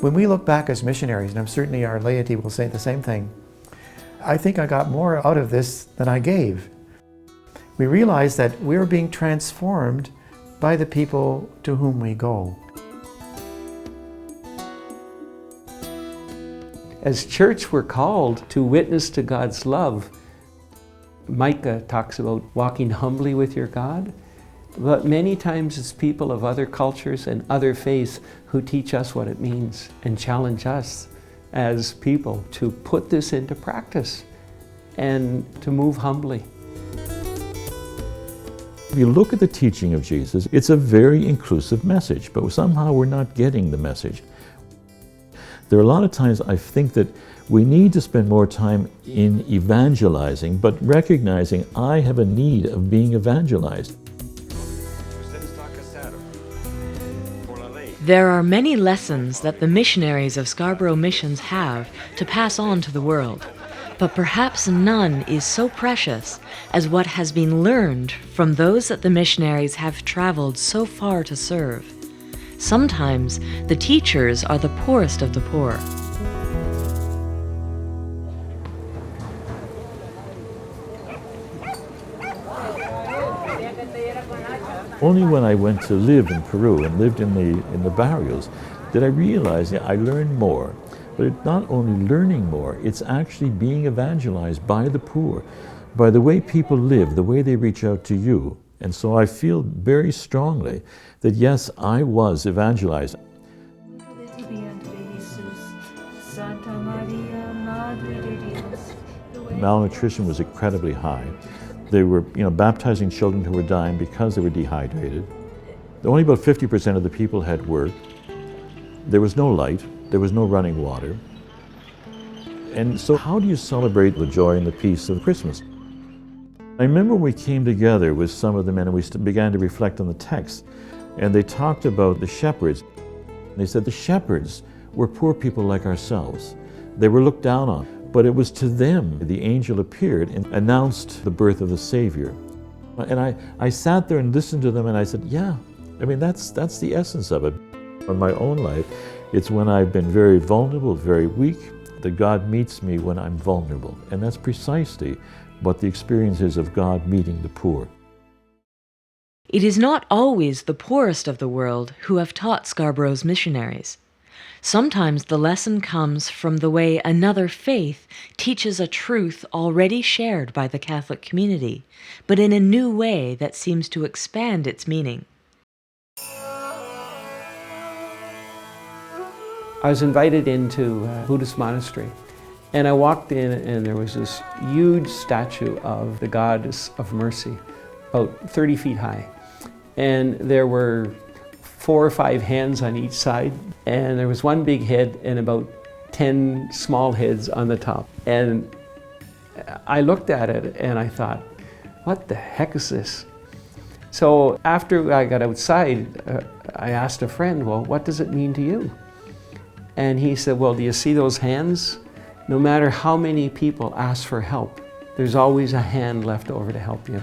When we look back as missionaries, and certainly our laity will say the same thing, I think I got more out of this than I gave. We realize that we're being transformed by the people to whom we go. As church, we're called to witness to God's love. Micah talks about walking humbly with your God, but many times it's people of other cultures and other faiths who teach us what it means and challenge us as people to put this into practice and to move humbly. If you look at the teaching of Jesus, it's a very inclusive message, but somehow we're not getting the message. There are a lot of times I think that we need to spend more time in evangelizing, but recognizing I have a need of being evangelized. There are many lessons that the missionaries of Scarborough Missions have to pass on to the world, but perhaps none is so precious as what has been learned from those that the missionaries have traveled so far to serve. Sometimes the teachers are the poorest of the poor. Only when I went to live in Peru and lived in the barrios did I realize that I learned more. But it's not only learning more, it's actually being evangelized by the poor, by the way people live, the way they reach out to you. And so I feel very strongly that yes, I was evangelized. Malnutrition was incredibly high. They were, baptizing children who were dying because they were dehydrated. Only about 50% of the people had work. There was no light. There was no running water. And so how do you celebrate the joy and the peace of Christmas? I remember we came together with some of the men and we began to reflect on the text. And they talked about the shepherds. They said the shepherds were poor people like ourselves. They were looked down on. But it was to them the angel appeared and announced the birth of the Savior. And I sat there and listened to them and I said, yeah, that's the essence of it. In my own life, it's when I've been very vulnerable, very weak, that God meets me when I'm vulnerable. And that's precisely what the experience is of God meeting the poor. It is not always the poorest of the world who have taught Scarborough's missionaries. Sometimes the lesson comes from the way another faith teaches a truth already shared by the Catholic community, but in a new way that seems to expand its meaning. I was invited into a Buddhist monastery, and I walked in and there was this huge statue of the Goddess of Mercy, about 30 feet high. And there were 4 or 5 hands on each side, and there was one big head and about 10 small heads on the top. And I looked at it and I thought, what the heck is this? So after I got outside, I asked a friend, well, what does it mean to you? And he said, well, do you see those hands? No matter how many people ask for help, there's always a hand left over to help you.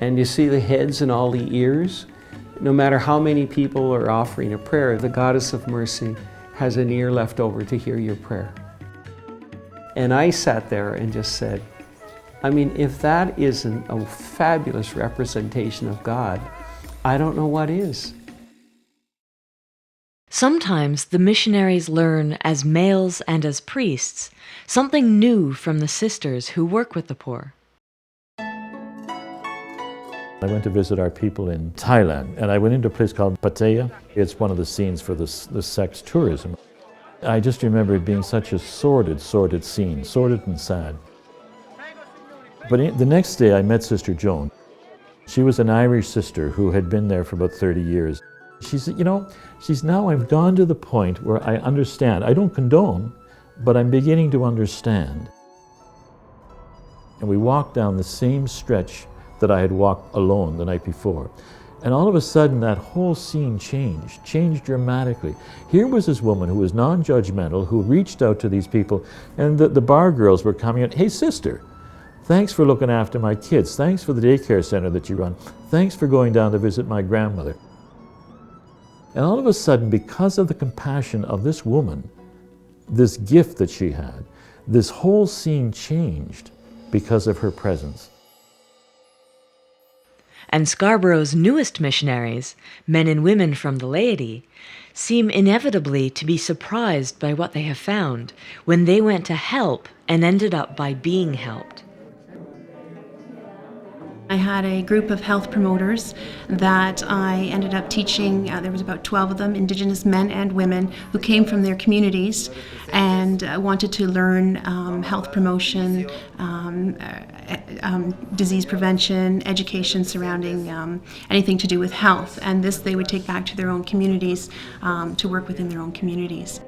And you see the heads and all the ears? No matter how many people are offering a prayer, the Goddess of Mercy has an ear left over to hear your prayer. And I sat there and just said, if that isn't a fabulous representation of God, I don't know what is. Sometimes the missionaries learn, as males and as priests, something new from the sisters who work with the poor. I went to visit our people in Thailand, and I went into a place called Pattaya. It's one of the scenes for the sex tourism. I just remember it being such a sordid scene, sordid and sad. But the next day I met Sister Joan. She was an Irish sister who had been there for about 30 years. She said, now I've gone to the point where I understand. I don't condone, but I'm beginning to understand. And we walked down the same stretch that I had walked alone the night before. And all of a sudden that whole scene changed dramatically. Here was this woman who was non-judgmental, who reached out to these people, and the bar girls were coming in, hey sister, thanks for looking after my kids, thanks for the daycare center that you run, thanks for going down to visit my grandmother. And all of a sudden, because of the compassion of this woman, this gift that she had, this whole scene changed because of her presence. And Scarborough's newest missionaries, men and women from the laity, seem inevitably to be surprised by what they have found when they went to help and ended up by being helped. I had a group of health promoters that I ended up teaching. There was about 12 of them, Indigenous men and women, who came from their communities and wanted to learn health promotion, disease prevention, education surrounding anything to do with health. And this they would take back to their own communities to work within their own communities.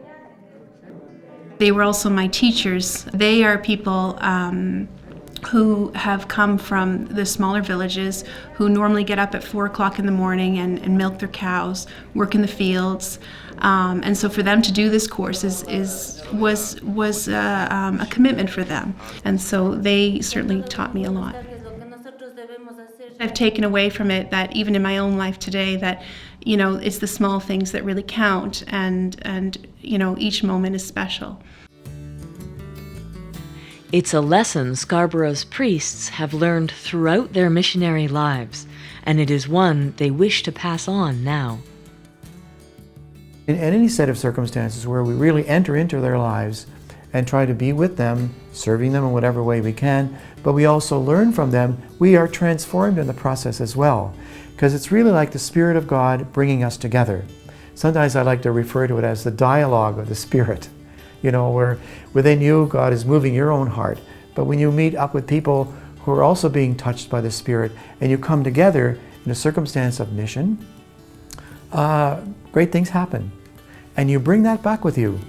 They were also my teachers. They are people who have come from the smaller villages, who normally get up at 4 o'clock in the morning and milk their cows, work in the fields. And so for them to do this course was a commitment for them. And so they certainly taught me a lot. I've taken away from it that even in my own life today that, you know, it's the small things that really count, and you know, each moment is special. It's a lesson Scarborough's priests have learned throughout their missionary lives, and it is one they wish to pass on now. In any set of circumstances where we really enter into their lives and try to be with them, serving them in whatever way we can, but we also learn from them, we are transformed in the process as well. Because it's really like the Spirit of God bringing us together. Sometimes I like to refer to it as the dialogue of the Spirit. You know, where within you, God is moving your own heart. But when you meet up with people who are also being touched by the Spirit, and you come together in a circumstance of mission, great things happen. And you bring that back with you.